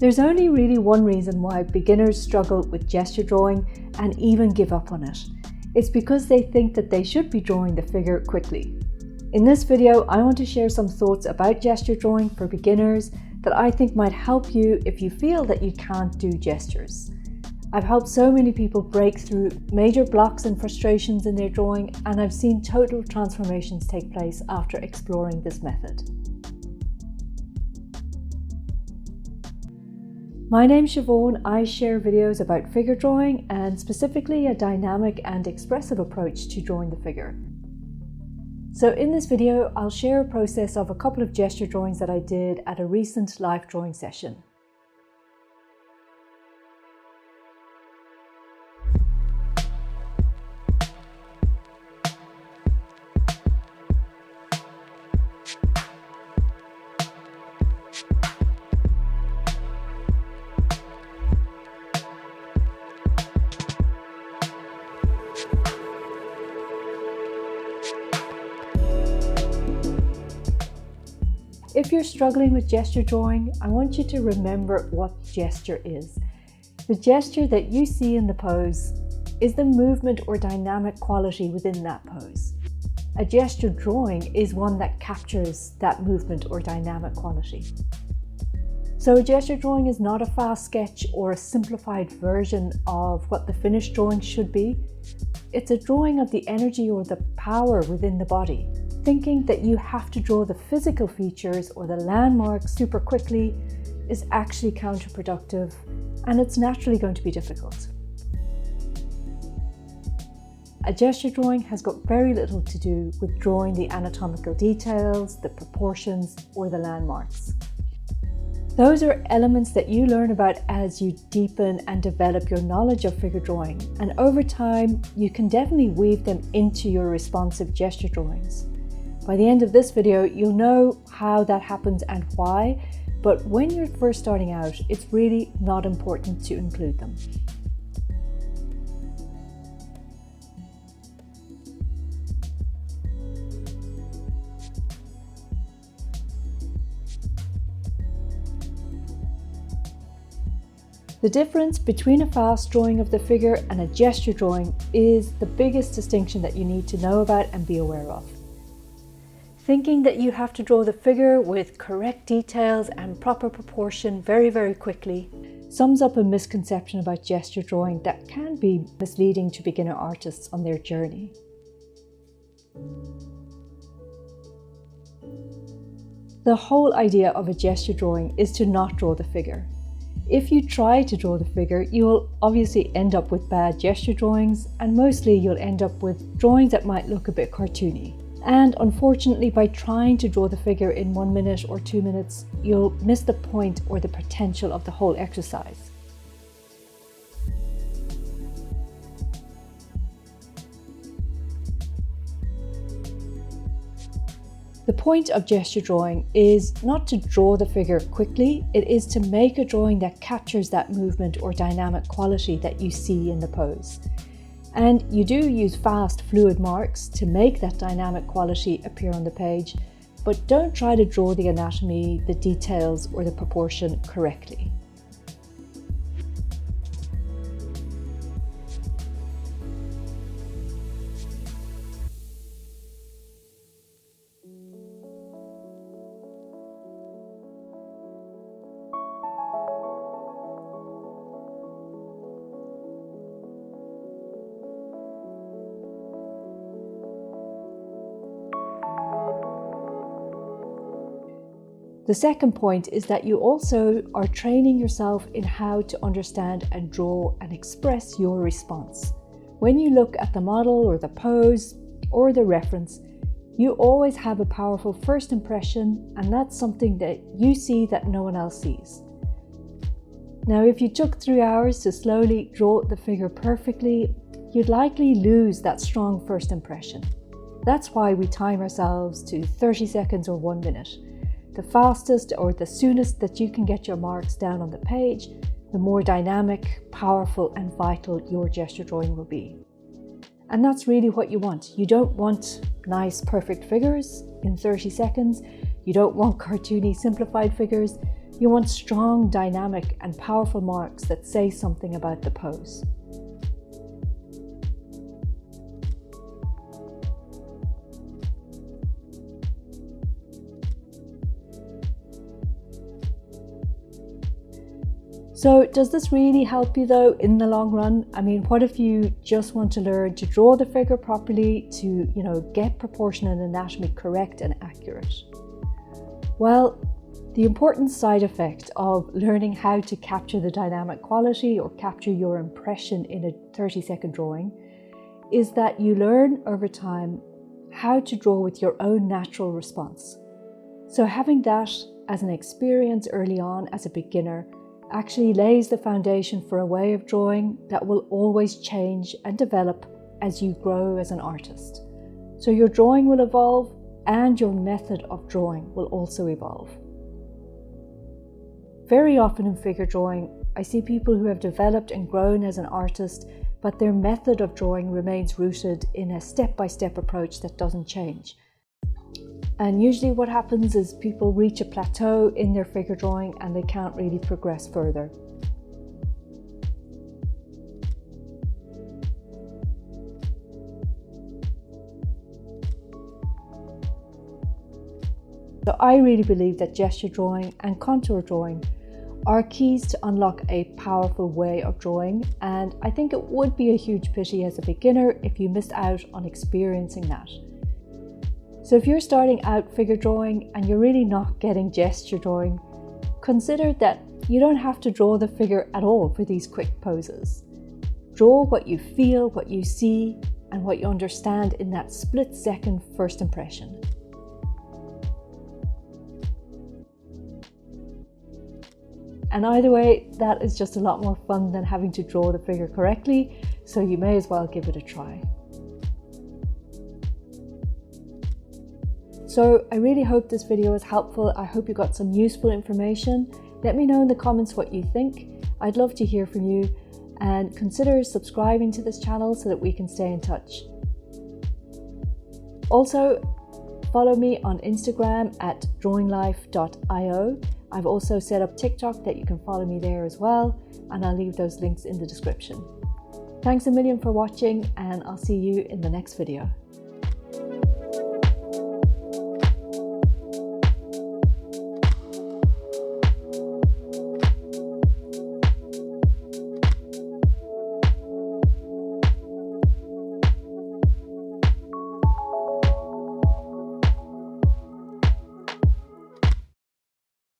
There's only really one reason why beginners struggle with gesture drawing and even give up on it. It's because they think that they should be drawing the figure quickly. In this video, I want to share some thoughts about gesture drawing for beginners that I think might help you if you feel that you can't do gestures. I've helped so many people break through major blocks and frustrations in their drawing, and I've seen total transformations take place after exploring this method. My name's Siobhan. I share videos about figure drawing and specifically a dynamic and expressive approach to drawing the figure. So in this video, I'll share a process of a couple of gesture drawings that I did at a recent live drawing session. If you're struggling with gesture drawing, I want you to remember what gesture is. The gesture that you see in the pose is the movement or dynamic quality within that pose. A gesture drawing is one that captures that movement or dynamic quality. So a gesture drawing is not a fast sketch or a simplified version of what the finished drawing should be. It's a drawing of the energy or the power within the body. Thinking that you have to draw the physical features or the landmarks super quickly is actually counterproductive, and it's naturally going to be difficult. A gesture drawing has got very little to do with drawing the anatomical details, the proportions, or the landmarks. Those are elements that you learn about as you deepen and develop your knowledge of figure drawing, and over time you can definitely weave them into your responsive gesture drawings. By the end of this video, you'll know how that happens and why, but when you're first starting out, it's really not important to include them. The difference between a fast drawing of the figure and a gesture drawing is the biggest distinction that you need to know about and be aware of. Thinking that you have to draw the figure with correct details and proper proportion very quickly sums up a misconception about gesture drawing that can be misleading to beginner artists on their journey. The whole idea of a gesture drawing is to not draw the figure. If you try to draw the figure, you will obviously end up with bad gesture drawings, and mostly you'll end up with drawings that might look a bit cartoony. And unfortunately, by trying to draw the figure in 1 minute or 2 minutes, you'll miss the point or the potential of the whole exercise. The point of gesture drawing is not to draw the figure quickly, it is to make a drawing that captures that movement or dynamic quality that you see in the pose. And you do use fast, fluid marks to make that dynamic quality appear on the page, but don't try to draw the anatomy, the details, or the proportion correctly. The second point is that you also are training yourself in how to understand and draw and express your response. When you look at the model or the pose or the reference, you always have a powerful first impression, and that's something that you see that no one else sees. Now, if you took 3 hours to slowly draw the figure perfectly, you'd likely lose that strong first impression. That's why we time ourselves to 30 seconds or 1 minute. The fastest or the soonest that you can get your marks down on the page, the more dynamic, powerful, and vital your gesture drawing will be. And that's really what you want. You don't want nice, perfect figures in 30 seconds. You don't want cartoony, simplified figures. You want strong, dynamic and powerful marks that say something about the pose. So does this really help you though in the long run? I mean, what if you just want to learn to draw the figure properly, to, get proportion and anatomy correct and accurate? Well, the important side effect of learning how to capture the dynamic quality or capture your impression in a 30-second drawing is that you learn over time how to draw with your own natural response. So having that as an experience early on as a beginner actually lays the foundation for a way of drawing that will always change and develop as you grow as an artist. So your drawing will evolve and your method of drawing will also evolve. Very often in figure drawing, I see people who have developed and grown as an artist, but their method of drawing remains rooted in a step-by-step approach that doesn't change. And usually what happens is people reach a plateau in their figure drawing and they can't really progress further. So I really believe that gesture drawing and contour drawing are keys to unlock a powerful way of drawing, and I think it would be a huge pity as a beginner if you missed out on experiencing that. So if you're starting out figure drawing and you're really not getting gesture drawing, consider that you don't have to draw the figure at all for these quick poses. Draw what you feel, what you see, and what you understand in that split-second first impression. And either way, that is just a lot more fun than having to draw the figure correctly, so you may as well give it a try. So I really hope this video was helpful. I hope you got some useful information. Let me know in the comments what you think. I'd love to hear from you, and consider subscribing to this channel so that we can stay in touch. Also, follow me on Instagram at drawinglife.io. I've also set up TikTok that you can follow me there as well, and I'll leave those links in the description. Thanks a million for watching, and I'll see you in the next video.